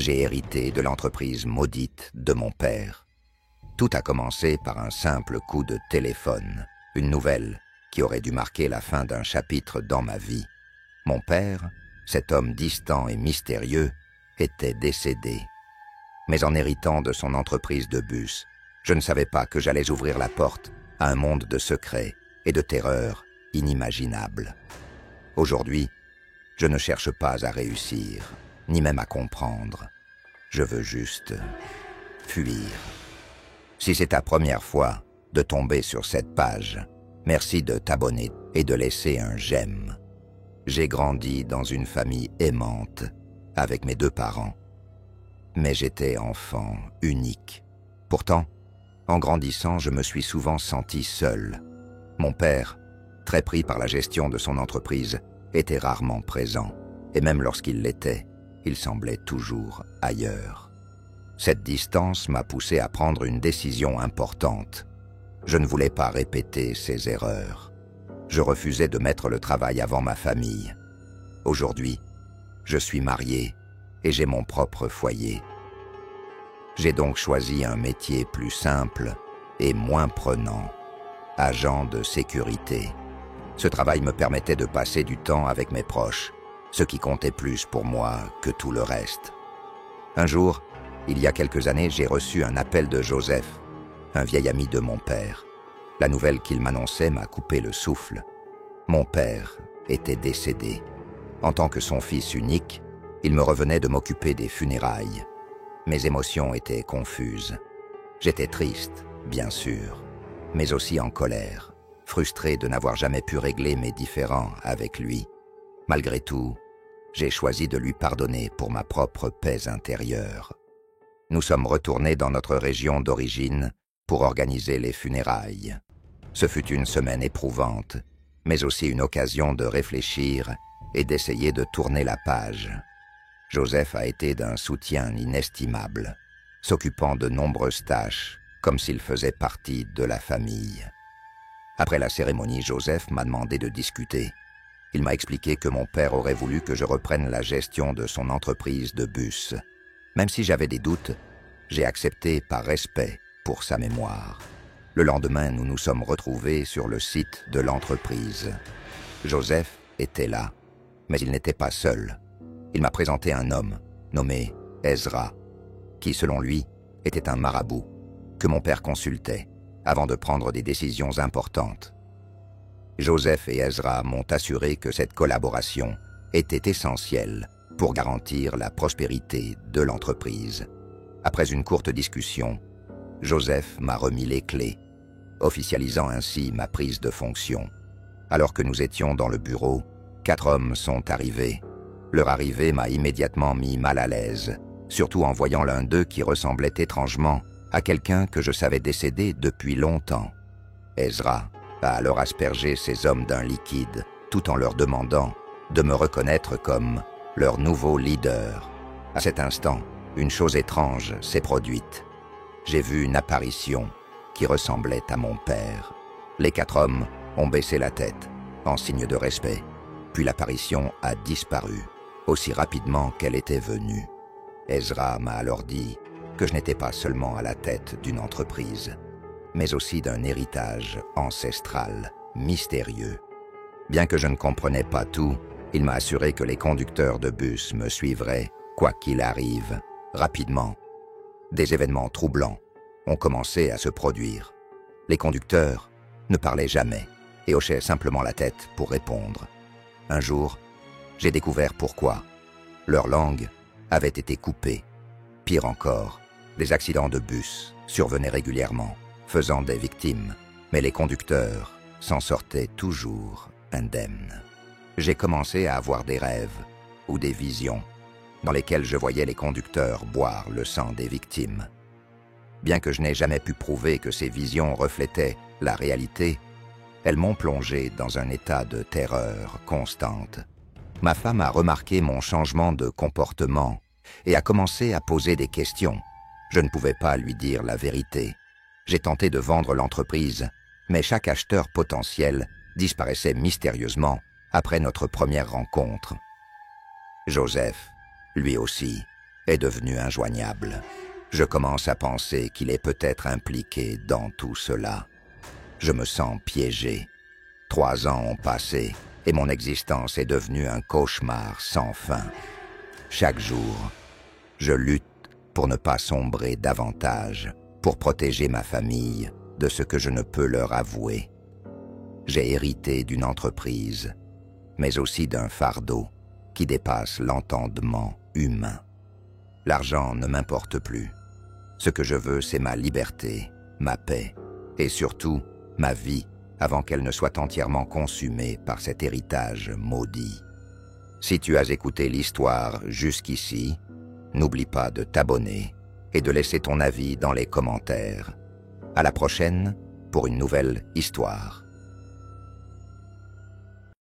J'ai hérité de l'entreprise maudite de mon père. Tout a commencé par un simple coup de téléphone, une nouvelle qui aurait dû marquer la fin d'un chapitre dans ma vie. Mon père, cet homme distant et mystérieux, était décédé. Mais en héritant de son entreprise de bus, je ne savais pas que j'allais ouvrir la porte à un monde de secrets et de terreurs inimaginables. Aujourd'hui, je ne cherche pas à réussir, ni même à comprendre. Je veux juste fuir. Si c'est ta première fois de tomber sur cette page, merci de t'abonner et de laisser un j'aime. J'ai grandi dans une famille aimante avec mes 2 parents. Mais j'étais enfant unique. Pourtant, en grandissant, je me suis souvent senti seul. Mon père, très pris par la gestion de son entreprise, était rarement présent. Et même lorsqu'il l'était, il semblait toujours ailleurs. Cette distance m'a poussé à prendre une décision importante. Je ne voulais pas répéter ses erreurs. Je refusais de mettre le travail avant ma famille. Aujourd'hui, je suis marié et j'ai mon propre foyer. J'ai donc choisi un métier plus simple et moins prenant, agent de sécurité. Ce travail me permettait de passer du temps avec mes proches, ce qui comptait plus pour moi que tout le reste. Un jour, il y a quelques années, j'ai reçu un appel de Joseph, un vieil ami de mon père. La nouvelle qu'il m'annonçait m'a coupé le souffle. Mon père était décédé. En tant que son fils unique, il me revenait de m'occuper des funérailles. Mes émotions étaient confuses. J'étais triste, bien sûr, mais aussi en colère, frustré de n'avoir jamais pu régler mes différends avec lui. Malgré tout, j'ai choisi de lui pardonner pour ma propre paix intérieure. Nous sommes retournés dans notre région d'origine pour organiser les funérailles. Ce fut une semaine éprouvante, mais aussi une occasion de réfléchir et d'essayer de tourner la page. Joseph a été d'un soutien inestimable, s'occupant de nombreuses tâches, comme s'il faisait partie de la famille. Après la cérémonie, Joseph m'a demandé de discuter. Il m'a expliqué que mon père aurait voulu que je reprenne la gestion de son entreprise de bus. Même si j'avais des doutes, j'ai accepté par respect pour sa mémoire. Le lendemain, nous nous sommes retrouvés sur le site de l'entreprise. Joseph était là, mais il n'était pas seul. Il m'a présenté un homme, nommé Ezra, qui, selon lui, était un marabout, que mon père consultait avant de prendre des décisions importantes. Joseph et Ezra m'ont assuré que cette collaboration était essentielle pour garantir la prospérité de l'entreprise. Après une courte discussion, Joseph m'a remis les clés, officialisant ainsi ma prise de fonction. Alors que nous étions dans le bureau, 4 hommes sont arrivés. Leur arrivée m'a immédiatement mis mal à l'aise, surtout en voyant l'un d'eux qui ressemblait étrangement à quelqu'un que je savais décédé depuis longtemps. Ezra a alors aspergé ces hommes d'un liquide, tout en leur demandant de me reconnaître comme leur nouveau leader. À cet instant, une chose étrange s'est produite. J'ai vu une apparition qui ressemblait à mon père. Les 4 hommes ont baissé la tête, en signe de respect, puis l'apparition a disparu, aussi rapidement qu'elle était venue. Ezra m'a alors dit que je n'étais pas seulement à la tête d'une entreprise, mais aussi d'un héritage ancestral, mystérieux. Bien que je ne comprenais pas tout, il m'a assuré que les conducteurs de bus me suivraient, quoi qu'il arrive, rapidement. Des événements troublants ont commencé à se produire. Les conducteurs ne parlaient jamais et hochaient simplement la tête pour répondre. Un jour, j'ai découvert pourquoi. Leur langue avait été coupée. Pire encore, des accidents de bus survenaient régulièrement, faisant des victimes, mais les conducteurs s'en sortaient toujours indemnes. J'ai commencé à avoir des rêves ou des visions dans lesquelles je voyais les conducteurs boire le sang des victimes. Bien que je n'ai jamais pu prouver que ces visions reflétaient la réalité, elles m'ont plongé dans un état de terreur constante. Ma femme a remarqué mon changement de comportement et a commencé à poser des questions. Je ne pouvais pas lui dire la vérité. J'ai tenté de vendre l'entreprise, mais chaque acheteur potentiel disparaissait mystérieusement après notre première rencontre. Joseph, lui aussi, est devenu injoignable. Je commence à penser qu'il est peut-être impliqué dans tout cela. Je me sens piégé. 3 ans ont passé et mon existence est devenue un cauchemar sans fin. Chaque jour, je lutte pour ne pas sombrer davantage, pour protéger ma famille de ce que je ne peux leur avouer. J'ai hérité d'une entreprise, mais aussi d'un fardeau qui dépasse l'entendement humain. L'argent ne m'importe plus. Ce que je veux, c'est ma liberté, ma paix, et surtout ma vie avant qu'elle ne soit entièrement consumée par cet héritage maudit. Si tu as écouté l'histoire jusqu'ici, n'oublie pas de t'abonner et de laisser ton avis dans les commentaires. À la prochaine pour une nouvelle histoire.